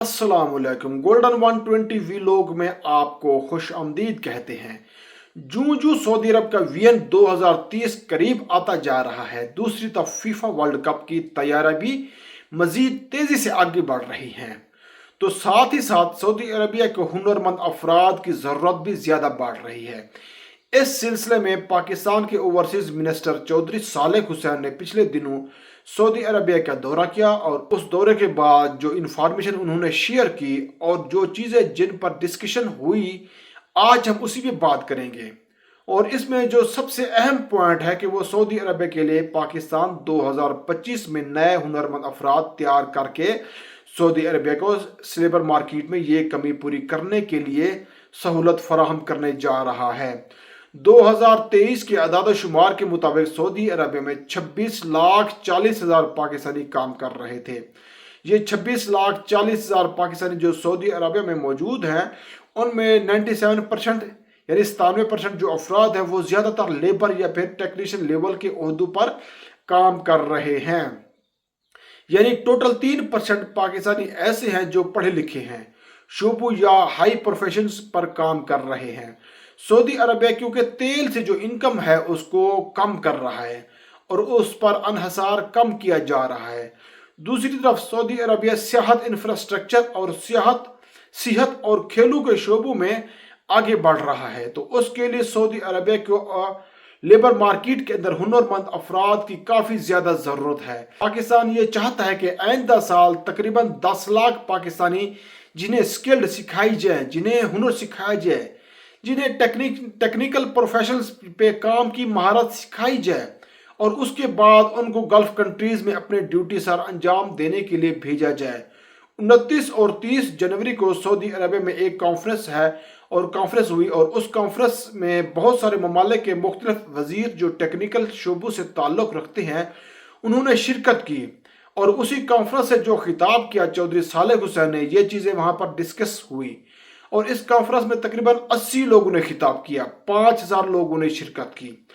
अस्सलाम वालेकुम। Golden 120 vlog में आपको खुश आमदीद कहते हैं। जूं जूं सऊदी अरब का वीएन 2030 करीब आता जा रहा है, दूसरी तरफ फीफा वर्ल्ड कप की तैयारियां भी मजीद तेजी से आगे बढ़ रही हैं। तो साथ ही साथ सऊदी अरबिया के हुनरमंद अफराद की ज़रूरत भी ज़्यादा बढ़ रही है। इस सिलसिले में पाकिस्तान के ओवरसीज मिनिस्टर चौधरी सालेह हुसैन ने पिछले दिनों सऊदी अरबिया का दौरा किया और उस दौरे के बाद जो इन्फॉर्मेशन उन्होंने शेयर की और जो चीज़ें जिन पर डिस्कशन हुई, आज हम उसी पे बात करेंगे। और इसमें जो सबसे अहम पॉइंट है कि वो सऊदी अरबिया के लिए पाकिस्तान 2025 में नए हुनरमंद अफराद तैयार करके सऊदी अरबिया को लेबर मार्केट में ये कमी पूरी करने के लिए सहूलत फराहम करने जा रहा है। 2023 के अदाद शुमार के मुताबिक सऊदी अरबिया में 26,40,000 पाकिस्तानी काम कर रहे थे। ये 26,40,000 पाकिस्तानी जो सऊदी अरबिया में मौजूद हैं, उनमें 97% यानी 97% जो अफराद हैं वो ज़्यादातर लेबर या फिर टेक्नीशियन लेवल के ओहदों पर काम कर रहे हैं। यानी टोटल 3% पाकिस्तानी ऐसे हैं जो पढ़े लिखे हैं, शोबों या हाई प्रोफेशंस पर काम कर रहे हैं। सऊदी अरबिया क्योंकि तेल से जो इनकम है उसको कम कर रहा है और उस पर अनहसार कम किया जा रहा है। दूसरी तरफ सऊदी अरबिया सियाहत इंफ्रास्ट्रक्चर और सेहत और खेलों के शोबों में आगे बढ़ रहा है, तो उसके लिए सऊदी अरबिया को लेबर मार्केट के अंदर हुनरमंद अफराद की काफ़ी ज़्यादा ज़रूरत है। पाकिस्तान ये चाहता है कि आइंदा साल तकरीबन 10 लाख पाकिस्तानी जिन्हें स्किल्ड सिखाई जाए, जिन्हें हुनर सिखाया जाए, जिन्हें टेक्निकल प्रोफेशंस पे काम की महारत सिखाई जाए और उसके बाद उनको गल्फ कंट्रीज़ में अपने ड्यूटी सर अंजाम देने के लिए भेजा जाए। 29 और 30 जनवरी को सऊदी अरबिया में एक कॉन्फ्रेंस हुई और उस कॉन्फ्रेंस में बहुत सारे ममालिक के मुख्तलिफ वजीर जो टेक्निकल शोबों से ताल्लुक़ रखते हैं उन्होंने शिरकत की। और उसी कॉन्फ्रेंस से जो खिताब किया चौधरी सालेह हुसैन ने, ये चीज़ें वहाँ पर डिस्कस हुई और इस कॉन्फ्रेंस में तकरीबन 80 लोगों ने खिताब किया, 5,000 लोगों ने शिरकत की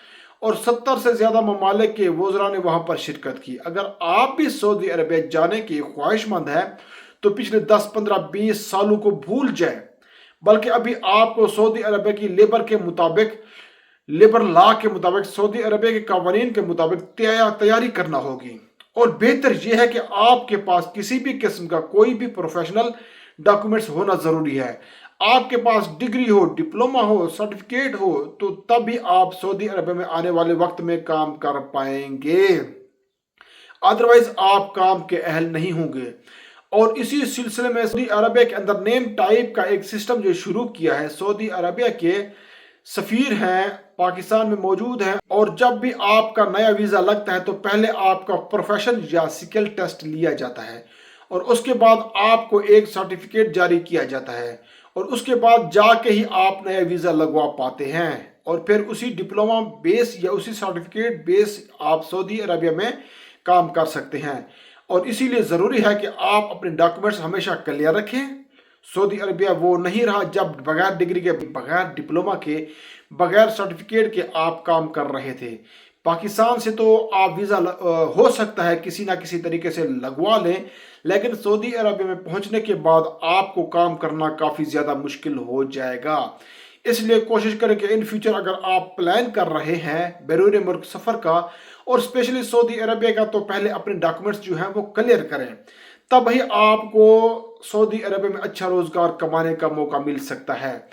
और 70 से ज़्यादा ममालिक के वज़रा ने वहाँ पर शिरकत की। अगर आप भी सऊदी अरबिया जाने की ख्वाहिशमंद हैं तो पिछले 10, 15, 20 सालों को भूल जाए, बल्कि अभी आपको सऊदी अरबिया की लेबर लॉ के मुताबिक सऊदी अरबिया के कवानीन के मुताबिक तैयारी करना होगी। और बेहतर यह है कि आपके पास किसी भी किस्म का कोई भी प्रोफेशनल डॉक्यूमेंट्स होना ज़रूरी है। आपके पास डिग्री हो, डिप्लोमा हो, सर्टिफिकेट हो, तो तभी आप सऊदी अरबिया में आने वाले वक्त में काम कर पाएंगे, अदरवाइज आप काम के अहल नहीं होंगे। और इसी सिलसिले में सऊदी अरबिया के अंदर नेम टाइप का एक सिस्टम जो शुरू किया है, सऊदी अरबिया के सफ़ीर हैं पाकिस्तान में मौजूद हैं और जब भी आपका नया वीज़ा लगता है तो पहले आपका प्रोफेशन या स्किल टेस्ट लिया जाता है और उसके बाद आपको एक सर्टिफिकेट जारी किया जाता है और उसके बाद जाके ही आप नया वीज़ा लगवा पाते हैं और फिर उसी डिप्लोमा बेस या उसी सर्टिफिकेट बेस आप सऊदी अरबिया में काम कर सकते हैं। और इसीलिए ज़रूरी है कि आप अपने डॉक्यूमेंट्स हमेशा क्लियर रखें। सऊदी अरबिया वो नहीं रहा जब बगैर डिग्री के, बगैर डिप्लोमा के, बगैर सर्टिफिकेट के आप काम कर रहे थे। पाकिस्तान से तो आप वीज़ा हो सकता है किसी ना किसी तरीके से लगवा लें, लेकिन सऊदी अरबिया में पहुंचने के बाद आपको काम करना काफ़ी ज़्यादा मुश्किल हो जाएगा। इसलिए कोशिश करें कि इन फ्यूचर अगर आप प्लान कर रहे हैं बैरून मुल्क सफ़र का और स्पेशली सऊदी अरबिया का, तो पहले अपने डॉक्यूमेंट्स जो हैं वो क्लियर करें, तब ही आपको सऊदी अरबिया में अच्छा रोज़गार कमाने का मौका मिल सकता है।